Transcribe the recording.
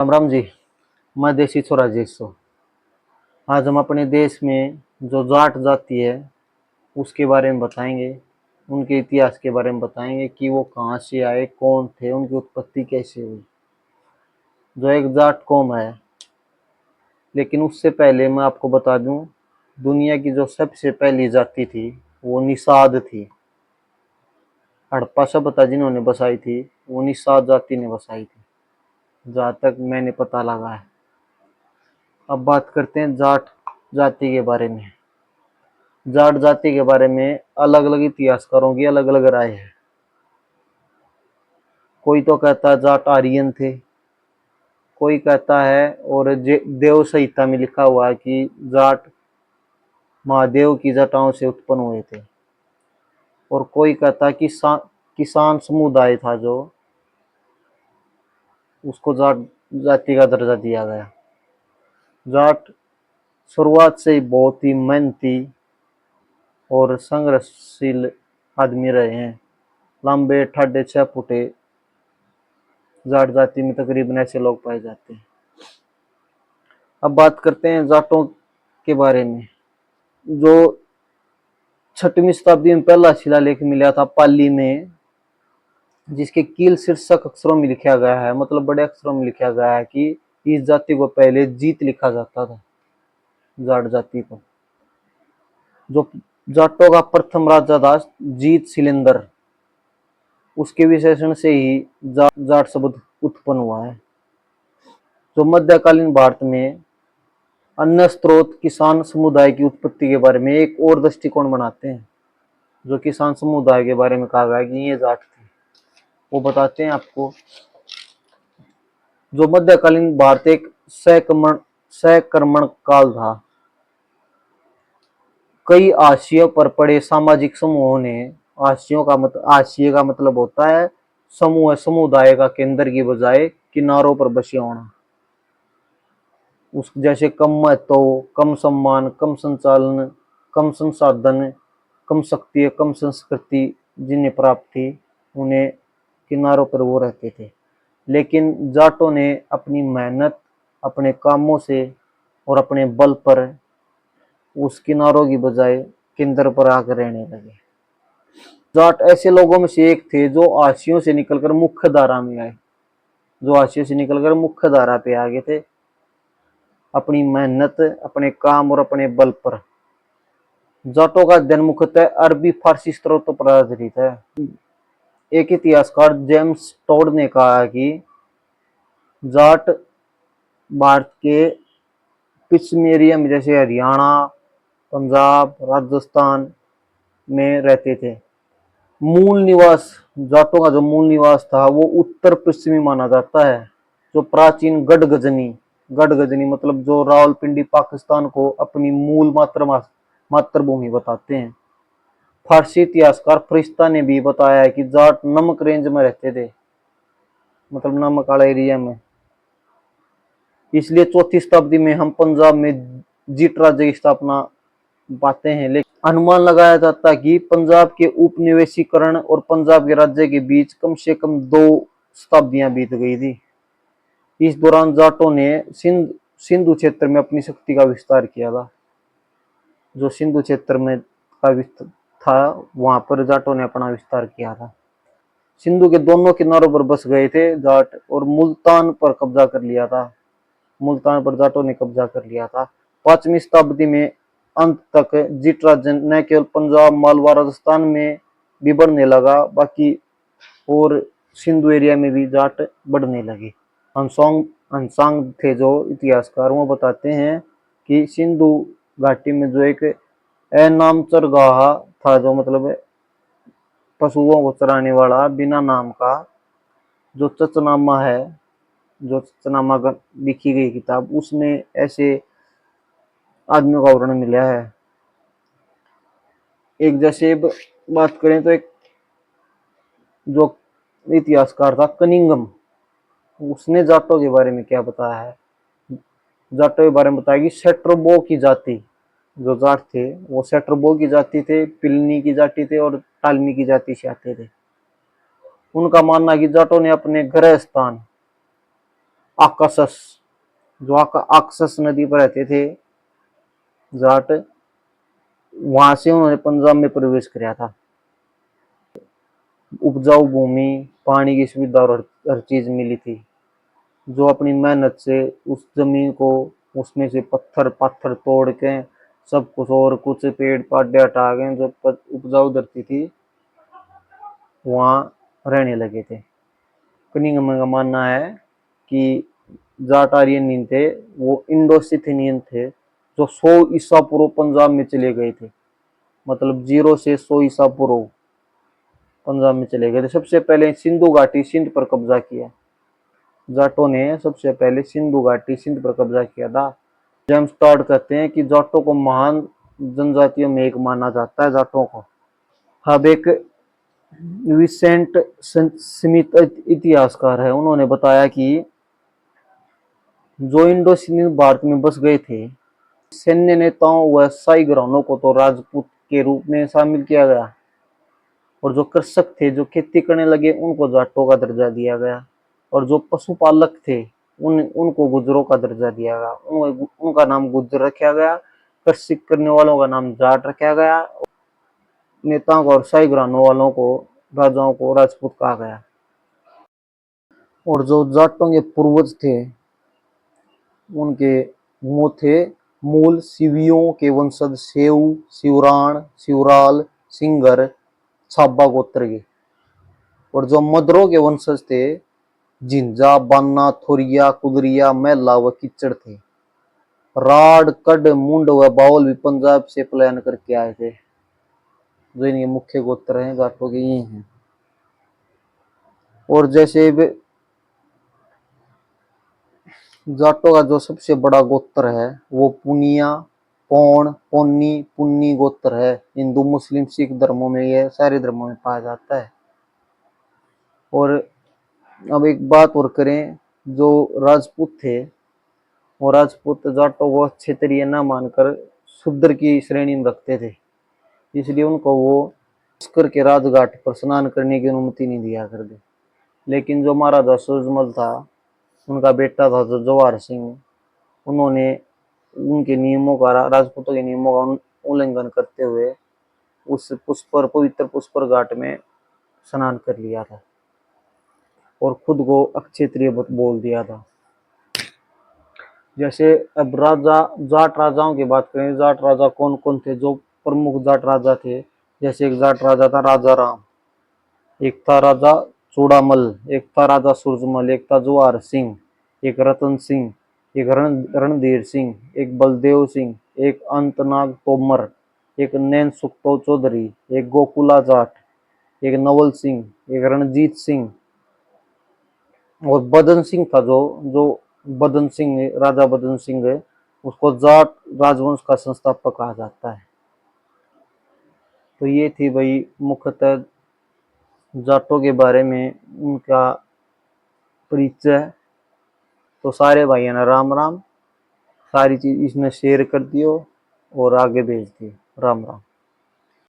राम राम जी। मैं देसी छोरा जी सो। आज हम अपने देश में जो जाट जाति है उसके बारे में बताएंगे, उनके इतिहास के बारे में बताएंगे कि वो कहाँ से आए, कौन थे, उनकी उत्पत्ति कैसे हुई। जो एक जाट कौम है, लेकिन उससे पहले मैं आपको बता दूं, दुनिया की जो सबसे पहली जाति थी वो निषाद थी। हड़प्पा सभ्यता जिन्होंने बसाई थी वो निषाद जाति ने बसाई थी, जहाँ तक मैंने पता लगा है। अब बात करते हैं जाट जाति के बारे में। जाट जाति के बारे में अलग अलग इतिहासकारों की अलग अलग राय है। कोई तो कहता है जाट आर्यन थे, कोई कहता है और देव संहिता में लिखा हुआ है कि जाट महादेव की जटाओं से उत्पन्न हुए थे। और कोई कहता है कि किसान समुदाय था जो उसको जाट जाति का दर्जा दिया गया। जाट शुरुआत से ही बहुत ही मेहनती और संघर्षशील आदमी रहे हैं। लंबे ठाडे 6 फुटे जाट जाति में तकरीबन ऐसे लोग पाए जाते हैं। अब बात करते हैं जाटों के बारे में। जो 6वीं शताब्दी में पहला शिलालेख मिला था पाली में, जिसके कील शीर्षक अक्षरों में लिखा गया है, मतलब बड़े अक्षरों में लिखा गया है कि इस जाति को पहले जीत लिखा जाता था। जाट जाति को जो जाटों का प्रथम राजा था जीत शिलेंद्र, उसके विशेषण से ही जाट शब्द उत्पन्न हुआ है। जो मध्यकालीन भारत में अन्य स्रोत किसान समुदाय की उत्पत्ति के बारे में एक और दृष्टिकोण बनाते हैं। जो किसान समुदाय के बारे में कहा गया कि ये जाट थे, वो बताते हैं आपको। जो मध्यकालीन भारत एक सहकर्मण काल था। कई आशियों पर पड़े सामाजिक समूहों ने, आशिया का मतलब होता है समूह, समुदाय का केंद्र की बजाय किनारों पर बसे होना। उस जैसे कम महत्व, कम सम्मान, कम संचालन, कम संसाधन, कम शक्ति, कम संस्कृति जिन्हें प्राप्त थी, उन्हें किनारों पर वो रहते थे। लेकिन जाटों ने अपनी मेहनत, अपने कामों से और अपने बल पर उस किनारों की बजाय केंद्र पर आकर रहने लगे। जाट ऐसे लोगों में से एक थे जो आशियों से निकलकर मुख्य धारा में आए, जो आशियों से निकलकर मुख्य धारा पे आ गए थे अपनी मेहनत, अपने काम और अपने बल पर। जाटों का अध्ययन मुख्यतः अरबी फारसी स्रोतों पर आधारित है। एक इतिहासकार जेम्स टोड ने कहा कि जाट भारत के पश्चिमी एरिया में जैसे हरियाणा, पंजाब, राजस्थान में रहते थे। मूल निवास, जाटों का जो मूल निवास था वो उत्तर पश्चिमी माना जाता है। जो प्राचीन गढ़गजनी मतलब जो रावलपिंडी पाकिस्तान को अपनी मूल मातृभूमि बताते हैं। फारसी इतिहासकार फरिश्ता ने भी बताया है कि जाट नमक रेंज में रहते थे, मतलब नमक वाला एरिया में। इसलिए 4वीं शताब्दी में हम पंजाब में जीट राज्य की स्थापना पाते हैं। लेकिन अनुमान लगाया जाता है कि पंजाब के उपनिवेशीकरण और पंजाब के राज्य के बीच कम से कम 2 शताब्दियां बीत गई थी। इस दौरान जाटों ने सिंधु क्षेत्र में अपनी शक्ति का विस्तार किया था। जो सिंधु क्षेत्र में का विस्तार था, वहां पर जाटों ने अपना विस्तार किया था। सिंधु के दोनों किनारों पर बस गए थे जाट और मुल्तान पर कब्जा कर लिया था। मुल्तान पर जाटों ने कब्जा कर लिया था। 5वीं शताब्दी में अंत तक जीट राज्य न केवल पंजाब, मालवा, राजस्थान में भी बढ़ने लगा, बाकी और सिंधु एरिया में भी जाट बढ़ने लगे। हंसांग थे जो इतिहासकार, वो बताते हैं कि सिंधु घाटी में जो एक नामचरगाह था, जो मतलब पशुओं को चराने वाला बिना नाम का, जो चचनामा है, जो चचनामा लिखी गई किताब, उसमें ऐसे आदमियों का वर्णन मिला है। एक जैसे बात करें तो एक जो इतिहासकार था कनिंगम, उसने जाटों के बारे में क्या बताया है। जाटों के बारे में बताया कि सेट्रोबो की जाति, जो जाट थे वो सेट्रोबो की जाति थे, पिलनी की जाति थे और टालमी की जाति से आते थे। उनका मानना है कि जाटों ने अपने गृह स्थान आकाशस, जो आकाशस नदी पर रहते थे जाट, वहां से उन्होंने पंजाब में प्रवेश किया था। उपजाऊ भूमि, पानी की सुविधा और हर चीज मिली थी। जो अपनी मेहनत से उस जमीन को, उसमें से पत्थर पत्थर तोड़ के सब कुछ और कुछ पेड़ पौधे हटा के जो उपजाऊ धरती थी वहां रहने लगे थे। कनिंघम का मानना है कि जाट आर्यन नहीं थे, वो इंडो सिथियन थे जो 100 ईसा पूर्व पंजाब में चले गए थे। मतलब 0 से 100 ईसा पूर्व पंजाब में चले गए थे। सबसे पहले सिंधु घाटी सिंध पर कब्जा किया, जाटों ने सबसे पहले सिंधु घाटी सिंध पर कब्जा किया था। जेम्स टॉड कहते हैं कि जाटों को महान जनजातियों में एक माना जाता है जाटों को। अब एक विसेंट स्मिथ इतिहासकार है, उन्होंने बताया कि जो इंडोसियन भारत में बस गए थे, सैन्य नेताओं व शाही घरानों को तो राजपूत के रूप में शामिल किया गया, और जो कृषक थे, जो खेती करने लगे, उनको जाटों का दर्जा दिया गया, और जो पशुपालक थे उनको गुजरों का दर्जा दिया गया। उनका नाम गुजर रखा गया। कृषि करने वालों का नाम जाट रखा गया। नेताओं को और शाही घरानों वालों को, राजाओं को राजपूत कहा गया। और जो जाटों के पूर्वज थे उनके वो थे मूल शिवियों के वंशज सेव, शिवराण, शिवराल, सिंगर, छाबा गोत्र के। और जो मदरों के वंशज थे जिंजा, बान्ना, थोरिया, कुदरिया, मैला व किच्चड़ थे। राड, कड, मुंड व बाउल भी पंजाब से पलायन करके आए थे। जो इनके मुख्य गोत्र हैं जाटों के ये हैं। और जैसे जाटों का जो सबसे बड़ा गोत्र है वो पुनिया, पौन, पोन्नी, पुन्नी गोत्र है। हिंदू, मुस्लिम, सिख धर्मों में ये सारे धर्मों में पाया जाता है। और अब एक बात और करें, जो राजपूत थे वो राजपूत जाटों को अच्छे तरीके न मानकर शूद्र की श्रेणी में रखते थे, इसलिए उनको वो पुष्कर के राजघाट पर स्नान करने की अनुमति नहीं दिया करते। लेकिन जो महाराजा सूरजमल था, उनका बेटा था जो जवाहर सिंह, उन्होंने उनके नियमों का, राजपूतों के नियमों का उल्लंघन करते हुए उस पुष्कर, पवित्र पुष्कर घाट में स्नान कर लिया था और खुद को अक्षत्रिय बोल दिया था। जैसे अब राजा, जाट राजाओं की बात करें, जाट राजा कौन कौन थे? जो प्रमुख जाट राजा थे, जैसे एक जाट राजा था राजा राम, एक था राजा चूड़ामल, एक था राजा सूरजमल, एक था जवाहर सिंह, एक रतन सिंह, एक रणधीर सिंह, एक बलदेव सिंह, एक अंतनाग तोमर, एक नैन सुखतो चौधरी, एक गोकुला जाट, एक नवल सिंह, एक रणजीत सिंह, और बदन सिंह था जो जो बदन सिंह, राजा बदन सिंह है, उसको जाट राजवंश का संस्थापक कहा जाता है। तो ये थी भाई मुख्यतः जाटों के बारे में उनका परिचय। तो सारे भाइयों ने राम राम। सारी चीज इसमें शेयर कर दियो और आगे भेज दियो। राम राम।